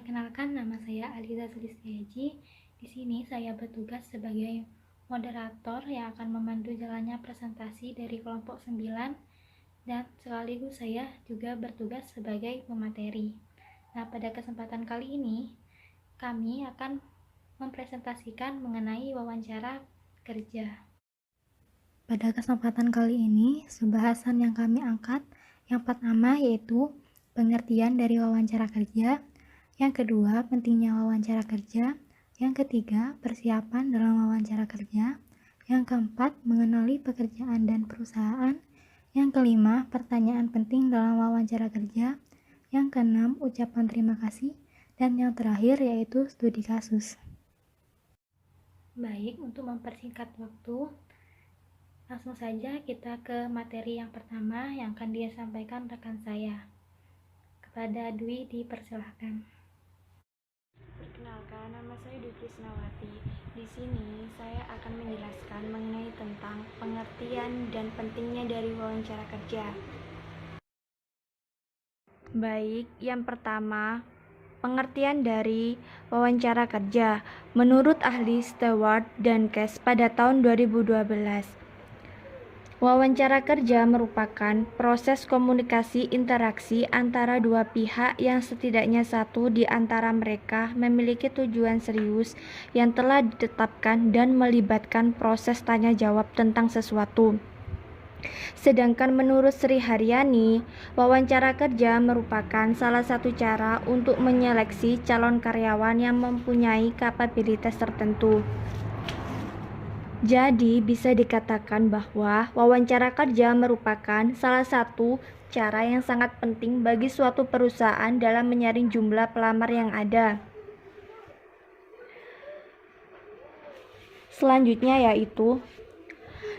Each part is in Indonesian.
Perkenalkan, nama saya Aliza Sulistiaji. Di sini saya bertugas sebagai moderator yang akan memandu jalannya presentasi dari kelompok 9 dan sekaligus saya juga bertugas sebagai pemateri. Nah, pada kesempatan kali ini kami akan mempresentasikan mengenai wawancara kerja. Pada kesempatan kali ini, pembahasan yang kami angkat yang pertama yaitu pengertian dari wawancara kerja. Yang kedua, pentingnya wawancara kerja. Yang ketiga, persiapan dalam wawancara kerja. Yang keempat, mengenali pekerjaan dan perusahaan. Yang kelima, pertanyaan penting dalam wawancara kerja. Yang keenam, ucapan terima kasih. Dan yang terakhir yaitu studi kasus. Baik, untuk mempersingkat waktu, langsung saja kita ke materi yang pertama yang akan disampaikan rekan saya. Kepada Dwi dipersilahkan. Perkenalkan, nama saya Dwi Krisnawati. Di sini saya akan menjelaskan mengenai tentang pengertian dan pentingnya dari wawancara kerja. Baik, yang pertama, pengertian dari wawancara kerja. Menurut ahli Stewart dan Cass pada tahun 2012, wawancara kerja merupakan proses komunikasi interaksi antara dua pihak yang setidaknya satu di antara mereka memiliki tujuan serius yang telah ditetapkan dan melibatkan proses tanya jawab tentang sesuatu. Sedangkan menurut Sri Haryani, wawancara kerja merupakan salah satu cara untuk menyeleksi calon karyawan yang mempunyai kapabilitas tertentu. Jadi, bisa dikatakan bahwa wawancara kerja merupakan salah satu cara yang sangat penting bagi suatu perusahaan dalam menyaring jumlah pelamar yang ada. Selanjutnya yaitu,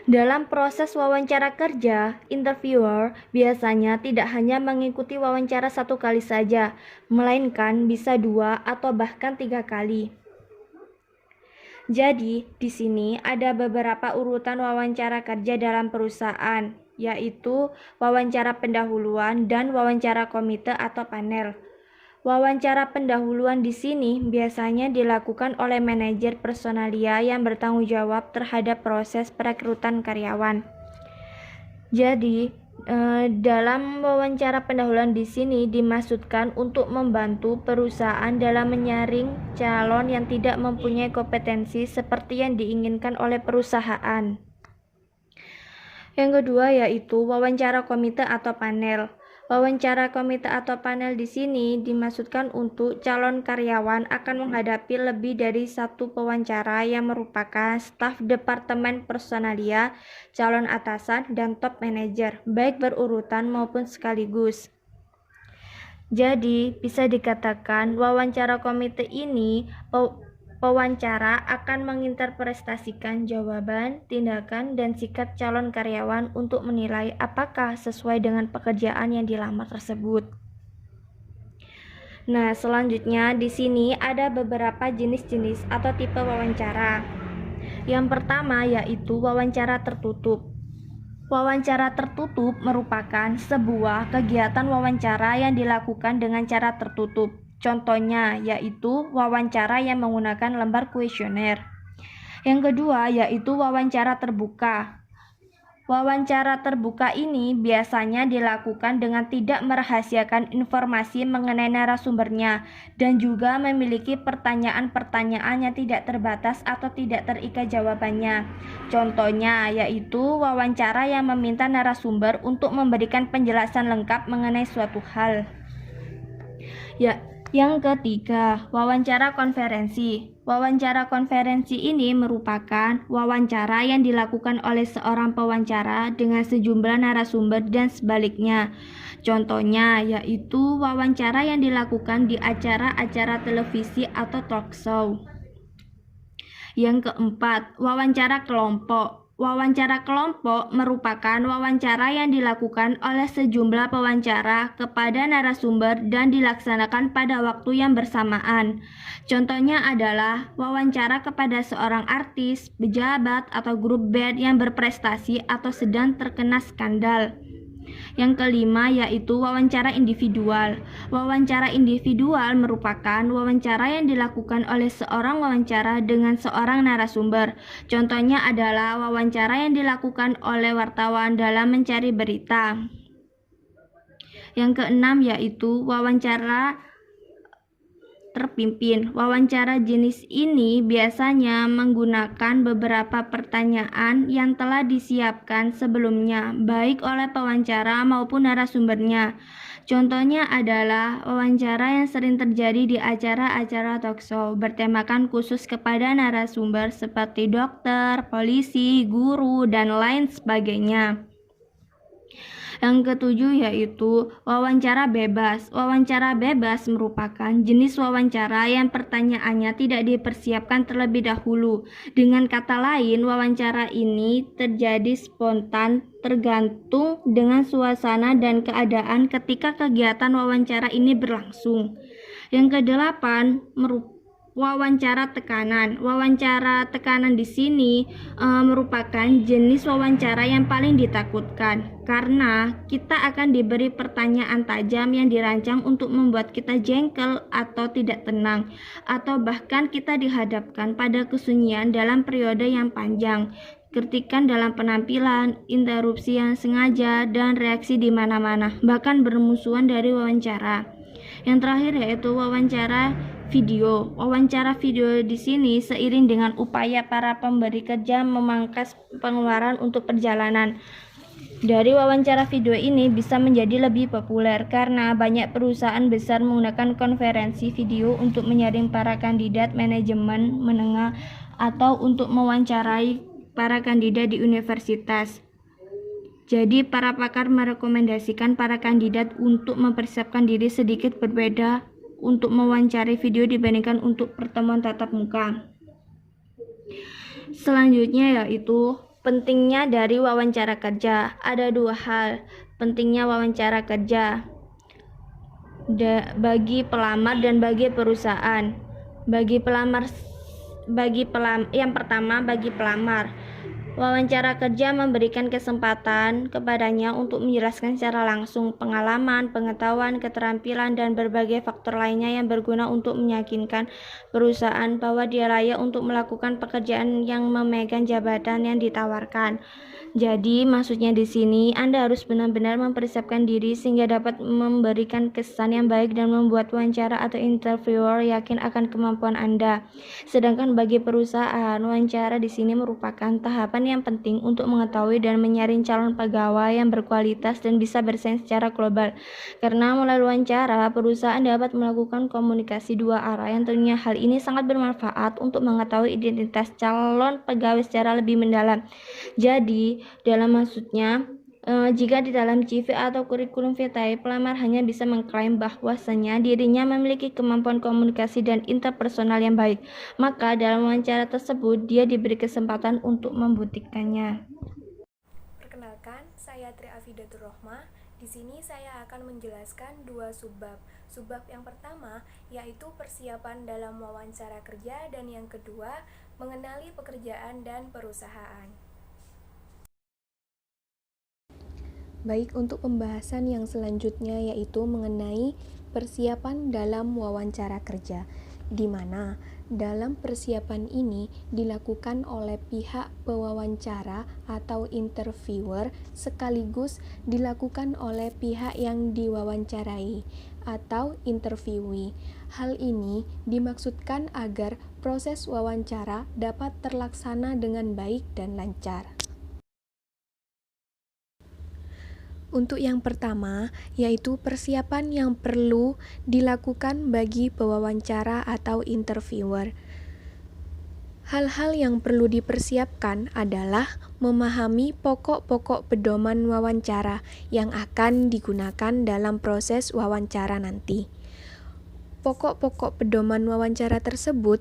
dalam proses wawancara kerja, interviewer biasanya tidak hanya mengikuti wawancara satu kali saja, melainkan bisa 2 atau bahkan 3 kali. Jadi, di sini ada beberapa urutan wawancara kerja dalam perusahaan, yaitu wawancara pendahuluan dan wawancara komite atau panel. Wawancara pendahuluan di sini biasanya dilakukan oleh manajer personalia yang bertanggung jawab terhadap proses perekrutan karyawan. Jadi, dalam wawancara pendahuluan di sini dimaksudkan untuk membantu perusahaan dalam menyaring calon yang tidak mempunyai kompetensi seperti yang diinginkan oleh perusahaan. Yang kedua yaitu wawancara komite atau panel. Wawancara komite atau panel di sini dimaksudkan untuk calon karyawan akan menghadapi lebih dari satu pewawancara yang merupakan staf departemen personalia, calon atasan, dan top manager, baik berurutan maupun sekaligus. Jadi, bisa dikatakan wawancara komite ini pewawancara akan menginterpretasikan jawaban, tindakan, dan sikap calon karyawan untuk menilai apakah sesuai dengan pekerjaan yang dilamar tersebut. Nah, selanjutnya di sini ada beberapa jenis-jenis atau tipe wawancara. Yang pertama yaitu wawancara tertutup. Wawancara tertutup merupakan sebuah kegiatan wawancara yang dilakukan dengan cara tertutup. Contohnya yaitu wawancara yang menggunakan lembar kuesioner. Yang kedua yaitu wawancara terbuka. Wawancara terbuka ini biasanya dilakukan dengan tidak merahasiakan informasi mengenai narasumbernya dan juga memiliki pertanyaan-pertanyaan yang tidak terbatas atau tidak terikat jawabannya. Contohnya yaitu wawancara yang meminta narasumber untuk memberikan penjelasan lengkap mengenai suatu hal. Yang ketiga, wawancara konferensi. Wawancara konferensi ini merupakan wawancara yang dilakukan oleh seorang pewawancara dengan sejumlah narasumber dan sebaliknya. Contohnya yaitu wawancara yang dilakukan di acara-acara televisi atau talk show. Yang keempat, wawancara kelompok. Wawancara kelompok merupakan wawancara yang dilakukan oleh sejumlah pewawancara kepada narasumber dan dilaksanakan pada waktu yang bersamaan. Contohnya adalah wawancara kepada seorang artis, pejabat, atau grup band yang berprestasi atau sedang terkena skandal. Yang kelima yaitu wawancara individual. Wawancara individual merupakan wawancara yang dilakukan oleh seorang wawancara dengan seorang narasumber. Contohnya adalah wawancara yang dilakukan oleh wartawan dalam mencari berita. Yang keenam yaitu wawancara terpimpin. Wawancara jenis ini biasanya menggunakan beberapa pertanyaan yang telah disiapkan sebelumnya, baik oleh pewawancara maupun narasumbernya. Contohnya adalah wawancara yang sering terjadi di acara-acara talkshow, bertemakan khusus kepada narasumber seperti dokter, polisi, guru, dan lain sebagainya. Yang ketujuh yaitu wawancara bebas. Wawancara bebas merupakan jenis wawancara yang pertanyaannya tidak dipersiapkan terlebih dahulu. Dengan kata lain, wawancara ini terjadi spontan tergantung dengan suasana dan keadaan ketika kegiatan wawancara ini berlangsung. Yang kedelapan wawancara tekanan. Wawancara tekanan di sini merupakan jenis wawancara yang paling ditakutkan karena kita akan diberi pertanyaan tajam yang dirancang untuk membuat kita jengkel atau tidak tenang, atau bahkan kita dihadapkan pada kesunyian dalam periode yang panjang, kritikan dalam penampilan, interupsi yang sengaja, dan reaksi di mana-mana, bahkan bermusuhan dari wawancara. Yang terakhir yaitu wawancara video. Wawancara video di sini seiring dengan upaya para pemberi kerja memangkas pengeluaran untuk perjalanan. Dari wawancara video ini bisa menjadi lebih populer karena banyak perusahaan besar menggunakan konferensi video untuk menyaring para kandidat manajemen menengah atau untuk mewawancarai para kandidat di universitas. Jadi, para pakar merekomendasikan para kandidat untuk mempersiapkan diri sedikit berbeda untuk mewawancari video dibandingkan untuk pertemuan tatap muka. Selanjutnya yaitu pentingnya dari wawancara kerja. Ada dua hal pentingnya wawancara kerja bagi pelamar dan bagi perusahaan. Yang pertama bagi pelamar. Wawancara kerja memberikan kesempatan kepadanya untuk menjelaskan secara langsung pengalaman, pengetahuan, keterampilan, dan berbagai faktor lainnya yang berguna untuk meyakinkan perusahaan bahwa dia layak untuk melakukan pekerjaan yang memegang jabatan yang ditawarkan. Jadi, maksudnya di sini Anda harus benar-benar mempersiapkan diri sehingga dapat memberikan kesan yang baik dan membuat wawancara atau interviewer yakin akan kemampuan Anda. Sedangkan bagi perusahaan, wawancara di sini merupakan tahapan yang penting untuk mengetahui dan menyaring calon pegawai yang berkualitas dan bisa bersaing secara global. Karena melalui wawancara, perusahaan dapat melakukan komunikasi dua arah yang tentunya hal ini sangat bermanfaat untuk mengetahui identitas calon pegawai secara lebih mendalam. Jadi, dalam maksudnya, jika di dalam CV atau kurikulum vitae, pelamar hanya bisa mengklaim bahwasanya dirinya memiliki kemampuan komunikasi dan interpersonal yang baik, maka dalam wawancara tersebut dia diberi kesempatan untuk membuktikannya. Perkenalkan, saya Tri Afidatur Rohmah. Di sini saya akan menjelaskan dua subbab. Subbab yang pertama yaitu persiapan dalam wawancara kerja, dan yang kedua mengenali pekerjaan dan perusahaan. Baik, untuk pembahasan yang selanjutnya yaitu mengenai persiapan dalam wawancara kerja, di mana dalam persiapan ini dilakukan oleh pihak pewawancara atau interviewer sekaligus dilakukan oleh pihak yang diwawancarai atau interviewee. Hal ini dimaksudkan agar proses wawancara dapat terlaksana dengan baik dan lancar. Untuk yang pertama, yaitu persiapan yang perlu dilakukan bagi pewawancara atau interviewer. Hal-hal yang perlu dipersiapkan adalah memahami pokok-pokok pedoman wawancara yang akan digunakan dalam proses wawancara nanti. Pokok-pokok pedoman wawancara tersebut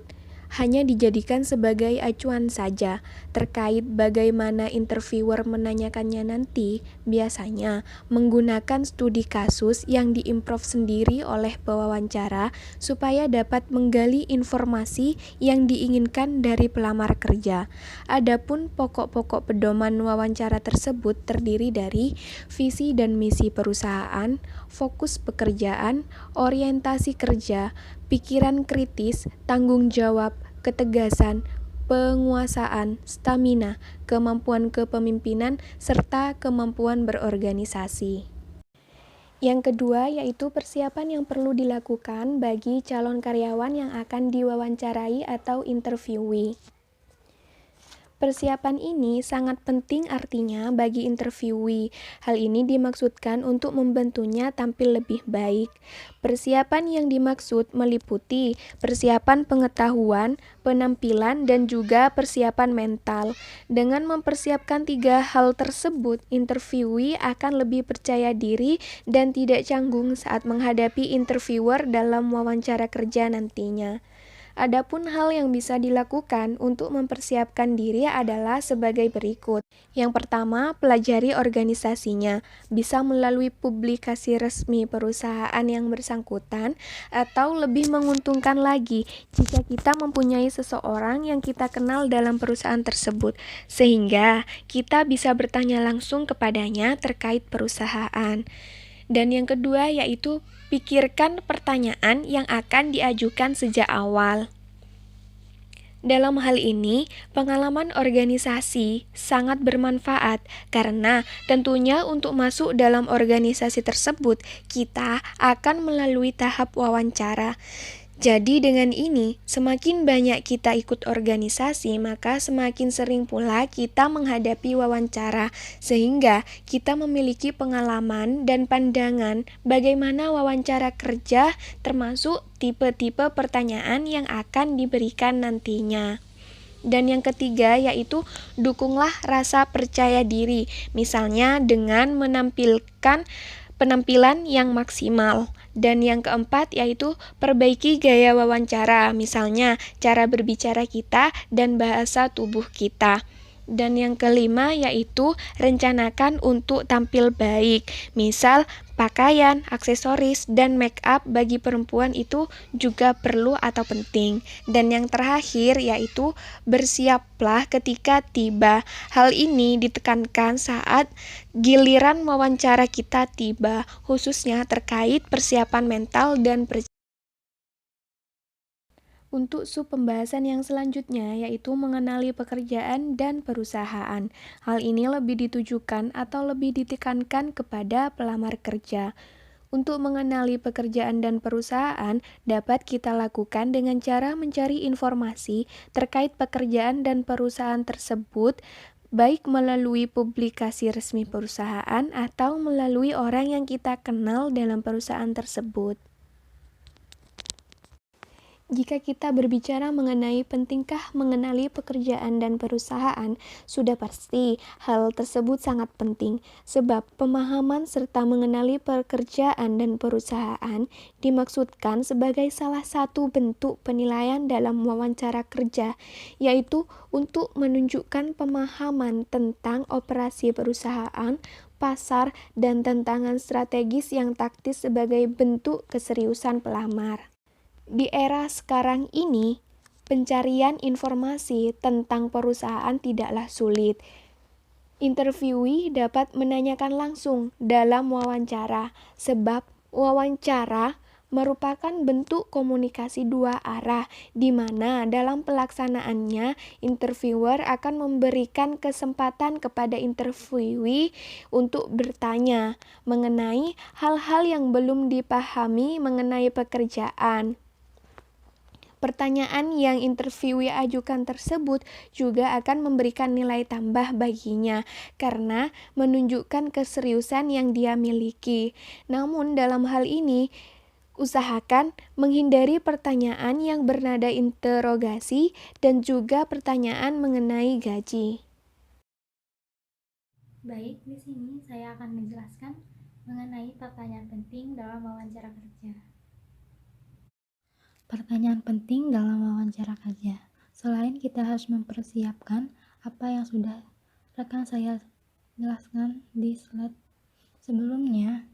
hanya dijadikan sebagai acuan saja. Terkait bagaimana interviewer menanyakannya nanti, biasanya menggunakan studi kasus yang diimprov sendiri oleh pewawancara supaya dapat menggali informasi yang diinginkan dari pelamar kerja. Adapun pokok-pokok pedoman wawancara tersebut terdiri dari visi dan misi perusahaan, fokus pekerjaan, orientasi kerja, pikiran kritis, tanggung jawab, ketegasan, penguasaan, stamina, kemampuan kepemimpinan, serta kemampuan berorganisasi. Yang kedua yaitu persiapan yang perlu dilakukan bagi calon karyawan yang akan diwawancarai atau interviewee. Persiapan ini sangat penting artinya bagi interviewee. Hal ini dimaksudkan untuk membantunya tampil lebih baik. Persiapan yang dimaksud meliputi persiapan pengetahuan, penampilan, dan juga persiapan mental. Dengan mempersiapkan 3 hal tersebut, interviewee akan lebih percaya diri dan tidak canggung saat menghadapi interviewer dalam wawancara kerja nantinya. Adapun hal yang bisa dilakukan untuk mempersiapkan diri adalah sebagai berikut. Yang pertama, pelajari organisasinya, bisa melalui publikasi resmi perusahaan yang bersangkutan, atau lebih menguntungkan lagi jika kita mempunyai seseorang yang kita kenal dalam perusahaan tersebut, sehingga kita bisa bertanya langsung kepadanya terkait perusahaan. Dan yang kedua yaitu pikirkan pertanyaan yang akan diajukan sejak awal. Dalam hal ini, pengalaman organisasi sangat bermanfaat karena tentunya untuk masuk dalam organisasi tersebut, kita akan melalui tahap wawancara. Jadi dengan ini, semakin banyak kita ikut organisasi, maka semakin sering pula kita menghadapi wawancara, sehingga kita memiliki pengalaman dan pandangan bagaimana wawancara kerja termasuk tipe-tipe pertanyaan yang akan diberikan nantinya. Dan yang ketiga yaitu dukunglah rasa percaya diri, misalnya dengan menampilkan penampilan yang maksimal. Dan yang keempat yaitu perbaiki gaya wawancara, misalnya cara berbicara kita dan bahasa tubuh kita. Dan yang kelima yaitu rencanakan untuk tampil baik, misal pakaian, aksesoris, dan make up bagi perempuan itu juga perlu atau penting. Dan yang terakhir yaitu bersiaplah ketika tiba. Hal ini ditekankan saat giliran wawancara kita tiba, khususnya terkait persiapan mental dan Untuk sub pembahasan yang selanjutnya yaitu mengenali pekerjaan dan perusahaan. Hal ini lebih ditujukan atau lebih ditekankan kepada pelamar kerja. Untuk mengenali pekerjaan dan perusahaan dapat kita lakukan dengan cara mencari informasi terkait pekerjaan dan perusahaan tersebut, baik melalui publikasi resmi perusahaan atau melalui orang yang kita kenal dalam perusahaan tersebut. Jika kita berbicara mengenai pentingkah mengenali pekerjaan dan perusahaan, sudah pasti hal tersebut sangat penting, sebab pemahaman serta mengenali pekerjaan dan perusahaan dimaksudkan sebagai salah satu bentuk penilaian dalam wawancara kerja, yaitu untuk menunjukkan pemahaman tentang operasi perusahaan, pasar, dan tantangan strategis yang taktis sebagai bentuk keseriusan pelamar. Di era sekarang ini, pencarian informasi tentang perusahaan tidaklah sulit. Interviewee dapat menanyakan langsung dalam wawancara, sebab wawancara merupakan bentuk komunikasi dua arah, di mana dalam pelaksanaannya, interviewer akan memberikan kesempatan kepada interviewee untuk bertanya mengenai hal-hal yang belum dipahami mengenai pekerjaan. Pertanyaan yang interviewee ajukan tersebut juga akan memberikan nilai tambah baginya karena menunjukkan keseriusan yang dia miliki. Namun dalam hal ini, usahakan menghindari pertanyaan yang bernada interogasi dan juga pertanyaan mengenai gaji. Baik, di sini saya akan menjelaskan mengenai pertanyaan penting dalam wawancara kerja. Pertanyaan penting dalam wawancara kerja. kita harus mempersiapkan apa yang sudah rekan saya jelaskan di slide sebelumnya.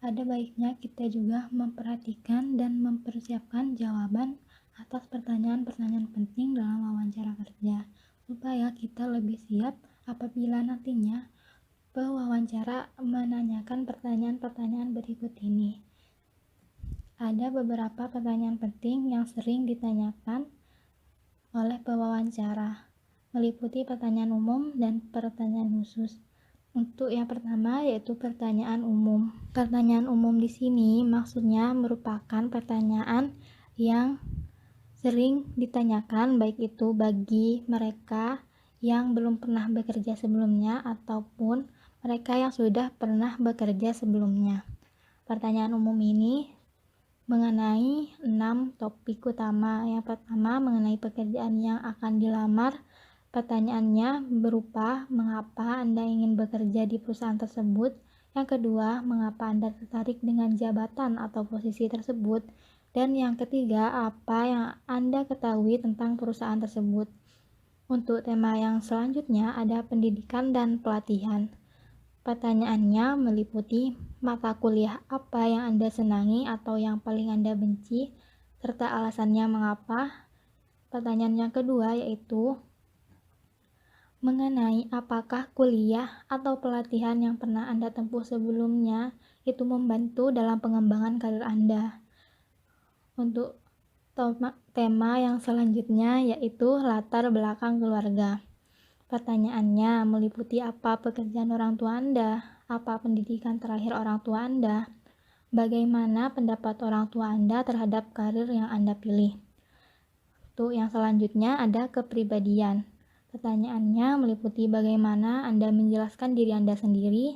Ada baiknya kita juga memperhatikan dan mempersiapkan jawaban atas pertanyaan-pertanyaan penting dalam wawancara kerja, supaya kita lebih siap apabila nantinya pewawancara menanyakan pertanyaan-pertanyaan berikut ini. Ada beberapa pertanyaan penting yang sering ditanyakan oleh pewawancara, meliputi pertanyaan umum dan pertanyaan khusus. Untuk yang pertama yaitu pertanyaan umum. Pertanyaan umum di sini maksudnya merupakan pertanyaan yang sering ditanyakan, baik itu bagi mereka yang belum pernah bekerja sebelumnya ataupun mereka yang sudah pernah bekerja sebelumnya. Pertanyaan umum ini mengenai 6 topik utama. Yang pertama mengenai pekerjaan yang akan dilamar. Pertanyaannya berupa mengapa Anda ingin bekerja di perusahaan tersebut. Yang kedua, mengapa Anda tertarik dengan jabatan atau posisi tersebut. Dan yang ketiga, apa yang Anda ketahui tentang perusahaan tersebut. Untuk tema yang selanjutnya ada pendidikan dan pelatihan. Pertanyaannya meliputi mata kuliah apa yang Anda senangi atau yang paling Anda benci, serta alasannya mengapa. Pertanyaan yang kedua yaitu mengenai apakah kuliah atau pelatihan yang pernah Anda tempuh sebelumnya itu membantu dalam pengembangan karir Anda. Untuk tema yang selanjutnya yaitu latar belakang keluarga. Pertanyaannya meliputi apa pekerjaan orang tua Anda, apa pendidikan terakhir orang tua Anda, bagaimana pendapat orang tua Anda terhadap karir yang Anda pilih. Untuk yang selanjutnya ada kepribadian. Pertanyaannya meliputi bagaimana Anda menjelaskan diri Anda sendiri,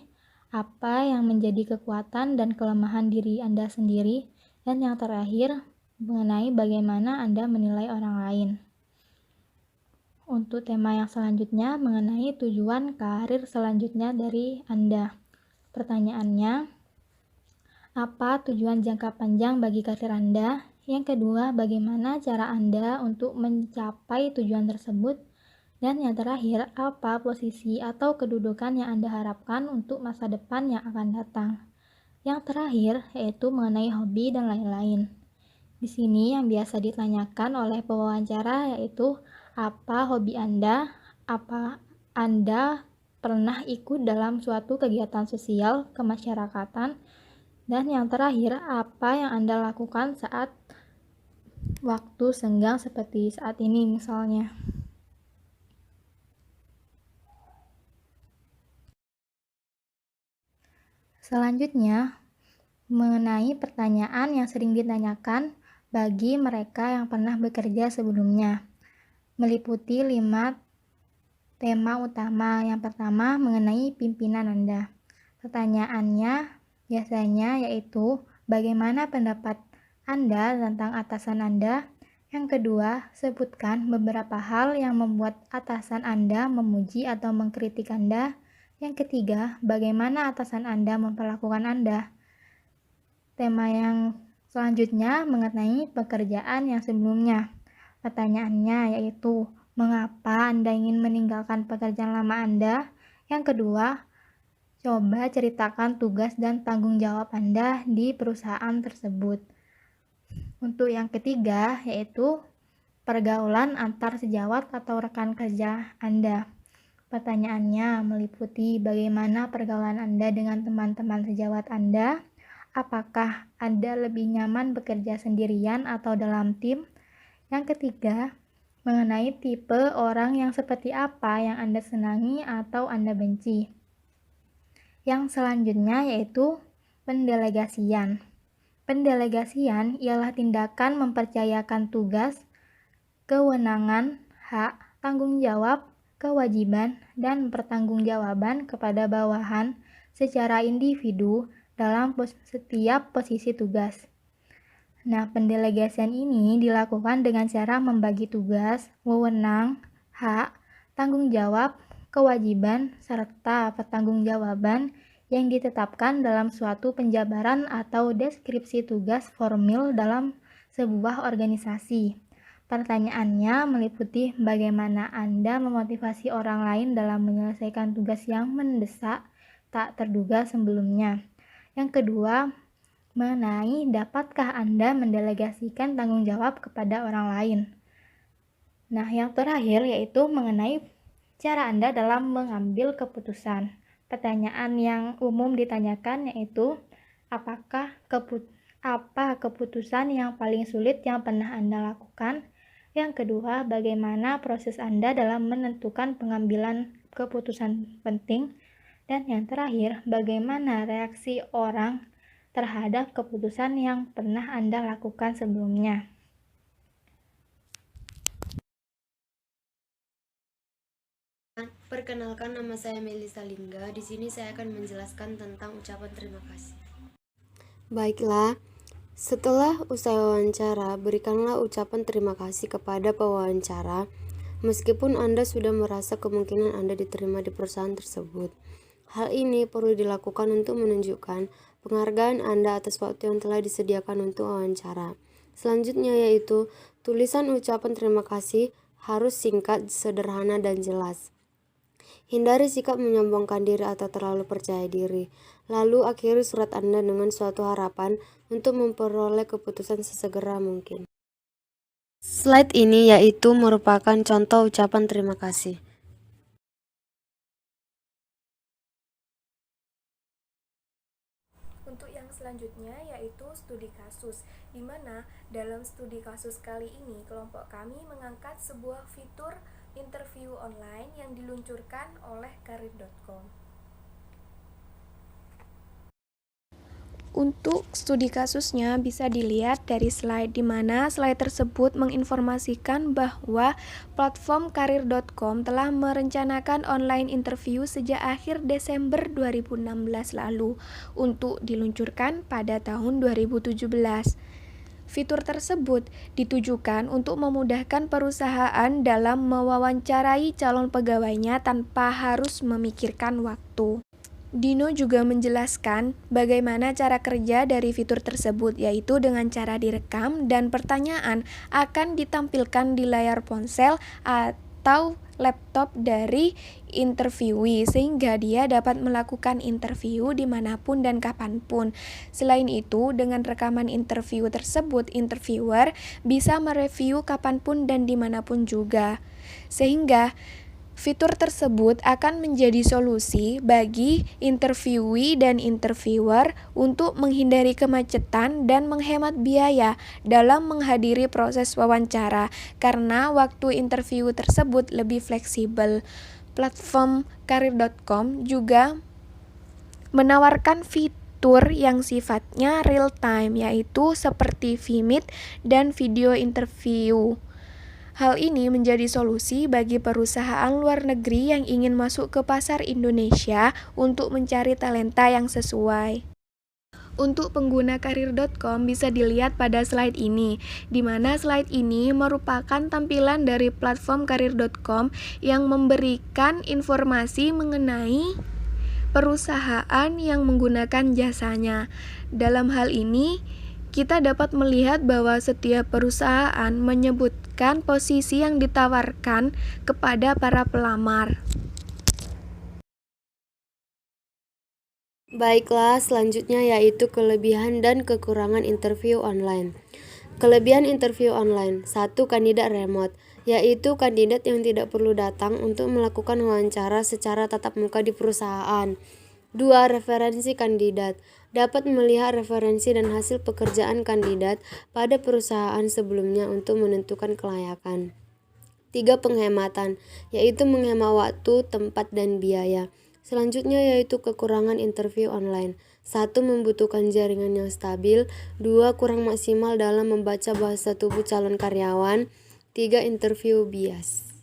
apa yang menjadi kekuatan dan kelemahan diri Anda sendiri, dan yang terakhir mengenai bagaimana Anda menilai orang lain. Untuk tema yang selanjutnya mengenai tujuan karir selanjutnya dari Anda. Pertanyaannya, apa tujuan jangka panjang bagi karir Anda? Yang kedua, bagaimana cara Anda untuk mencapai tujuan tersebut? Dan yang terakhir, apa posisi atau kedudukan yang Anda harapkan untuk masa depan yang akan datang? Yang terakhir, yaitu mengenai hobi dan lain-lain. Di sini yang biasa ditanyakan oleh pewawancara yaitu apa hobi Anda, apa Anda pernah ikut dalam suatu kegiatan sosial kemasyarakatan, dan yang terakhir, apa yang Anda lakukan saat waktu senggang seperti saat ini misalnya. Selanjutnya, mengenai pertanyaan yang sering ditanyakan bagi mereka yang pernah bekerja sebelumnya. Meliputi 5 tema utama. Yang pertama, mengenai pimpinan Anda. Pertanyaannya biasanya yaitu, bagaimana pendapat Anda tentang atasan Anda? Yang kedua, sebutkan beberapa hal yang membuat atasan Anda memuji atau mengkritik Anda. Yang ketiga, bagaimana atasan Anda memperlakukan Anda? Tema yang selanjutnya mengenai pekerjaan yang sebelumnya. Pertanyaannya yaitu, mengapa Anda ingin meninggalkan pekerjaan lama Anda? Yang kedua, coba ceritakan tugas dan tanggung jawab Anda di perusahaan tersebut. Untuk yang ketiga yaitu pergaulan antar sejawat atau rekan kerja Anda. Pertanyaannya meliputi bagaimana pergaulan Anda dengan teman-teman sejawat Anda, apakah Anda lebih nyaman bekerja sendirian atau dalam tim. Yang ketiga, mengenai tipe orang yang seperti apa yang Anda senangi atau Anda benci. Yang selanjutnya yaitu pendelegasian. Pendelegasian ialah tindakan mempercayakan tugas, kewenangan, hak, tanggung jawab, kewajiban, dan pertanggungjawaban kepada bawahan secara individu dalam setiap posisi tugas. Nah, pendelegasian ini dilakukan dengan cara membagi tugas, wewenang, hak, tanggung jawab, kewajiban, serta pertanggungjawaban yang ditetapkan dalam suatu penjabaran atau deskripsi tugas formil dalam sebuah organisasi. Pertanyaannya meliputi bagaimana Anda memotivasi orang lain dalam menyelesaikan tugas yang mendesak tak terduga sebelumnya. Yang kedua, mengenai dapatkah Anda mendelegasikan tanggung jawab kepada orang lain. Nah, yang terakhir yaitu mengenai cara Anda dalam mengambil keputusan. Pertanyaan yang umum ditanyakan yaitu apa keputusan yang paling sulit yang pernah Anda lakukan? Yang kedua, bagaimana proses Anda dalam menentukan pengambilan keputusan penting? Dan yang terakhir, bagaimana reaksi orang terhadap keputusan yang pernah Anda lakukan sebelumnya? Perkenalkan, nama saya Melisa Lingga. Di sini saya akan menjelaskan tentang ucapan terima kasih. Baiklah, setelah usai wawancara, berikanlah ucapan terima kasih kepada pewawancara, meskipun Anda sudah merasa kemungkinan Anda diterima di perusahaan tersebut. Hal ini perlu dilakukan untuk menunjukkan penghargaan Anda atas waktu yang telah disediakan untuk wawancara. Selanjutnya yaitu, tulisan ucapan terima kasih harus singkat, sederhana, dan jelas. Hindari sikap menyombongkan diri atau terlalu percaya diri. Lalu akhiri surat Anda dengan suatu harapan untuk memperoleh keputusan sesegera mungkin. Slide ini yaitu merupakan contoh ucapan terima kasih. Untuk yang selanjutnya yaitu studi kasus, di mana dalam studi kasus kali ini kelompok kami mengangkat sebuah fitur interview online yang diluncurkan oleh karir.com. Untuk studi kasusnya bisa dilihat dari slide, di mana slide tersebut menginformasikan bahwa platform karir.com telah merencanakan online interview sejak akhir Desember 2016 lalu untuk diluncurkan pada tahun 2017. Fitur tersebut ditujukan untuk memudahkan perusahaan dalam mewawancarai calon pegawainya tanpa harus memikirkan waktu. Dino juga menjelaskan bagaimana cara kerja dari fitur tersebut, yaitu dengan cara direkam dan pertanyaan akan ditampilkan di layar ponsel atau laptop dari interviewee sehingga dia dapat melakukan interview dimanapun dan kapanpun. Selain itu, dengan rekaman interview tersebut, interviewer bisa mereview kapanpun dan dimanapun juga. Sehingga fitur tersebut akan menjadi solusi bagi interviewee dan interviewer untuk menghindari kemacetan dan menghemat biaya dalam menghadiri proses wawancara karena waktu interview tersebut lebih fleksibel. Platform karir.com juga menawarkan fitur yang sifatnya real time, yaitu seperti Vmeet dan video interview. Hal ini menjadi solusi bagi perusahaan luar negeri yang ingin masuk ke pasar Indonesia untuk mencari talenta yang sesuai. Untuk pengguna karir.com bisa dilihat pada slide ini, di mana slide ini merupakan tampilan dari platform karir.com yang memberikan informasi mengenai perusahaan yang menggunakan jasanya. Dalam hal ini, kita dapat melihat bahwa setiap perusahaan menyebutkan posisi yang ditawarkan kepada para pelamar. Baiklah, selanjutnya yaitu kelebihan dan kekurangan interview online. Kelebihan interview online: 1. Kandidat remote, yaitu kandidat yang tidak perlu datang untuk melakukan wawancara secara tatap muka di perusahaan. 2. Referensi kandidat, dapat melihat referensi dan hasil pekerjaan kandidat pada perusahaan sebelumnya untuk menentukan kelayakan. 3. Penghematan, yaitu menghemat waktu, tempat, dan biaya. Selanjutnya yaitu kekurangan interview online. 1. Membutuhkan jaringan yang stabil. 2. Kurang maksimal dalam membaca bahasa tubuh calon karyawan. 3. Interview bias.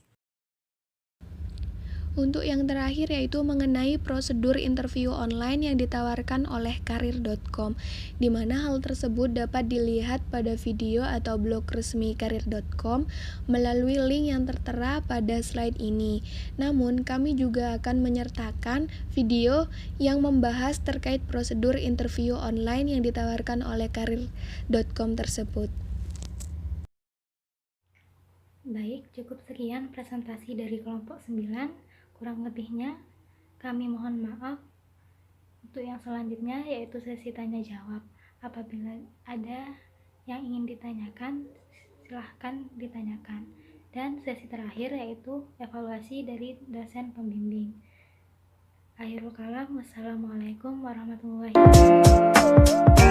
Untuk yang terakhir yaitu mengenai prosedur interview online yang ditawarkan oleh karir.com, di mana hal tersebut dapat dilihat pada video atau blog resmi karir.com melalui link yang tertera pada slide ini. Namun, kami juga akan menyertakan video yang membahas terkait prosedur interview online yang ditawarkan oleh karir.com tersebut. Baik, cukup sekian presentasi dari kelompok 9. Kurang lebihnya kami mohon maaf. Untuk yang selanjutnya yaitu sesi tanya jawab. Apabila ada yang ingin ditanyakan, silahkan ditanyakan. Dan sesi terakhir yaitu evaluasi dari dosen pembimbing. Akhirul kalam, wassalamualaikum warahmatullahi wabarakatuh.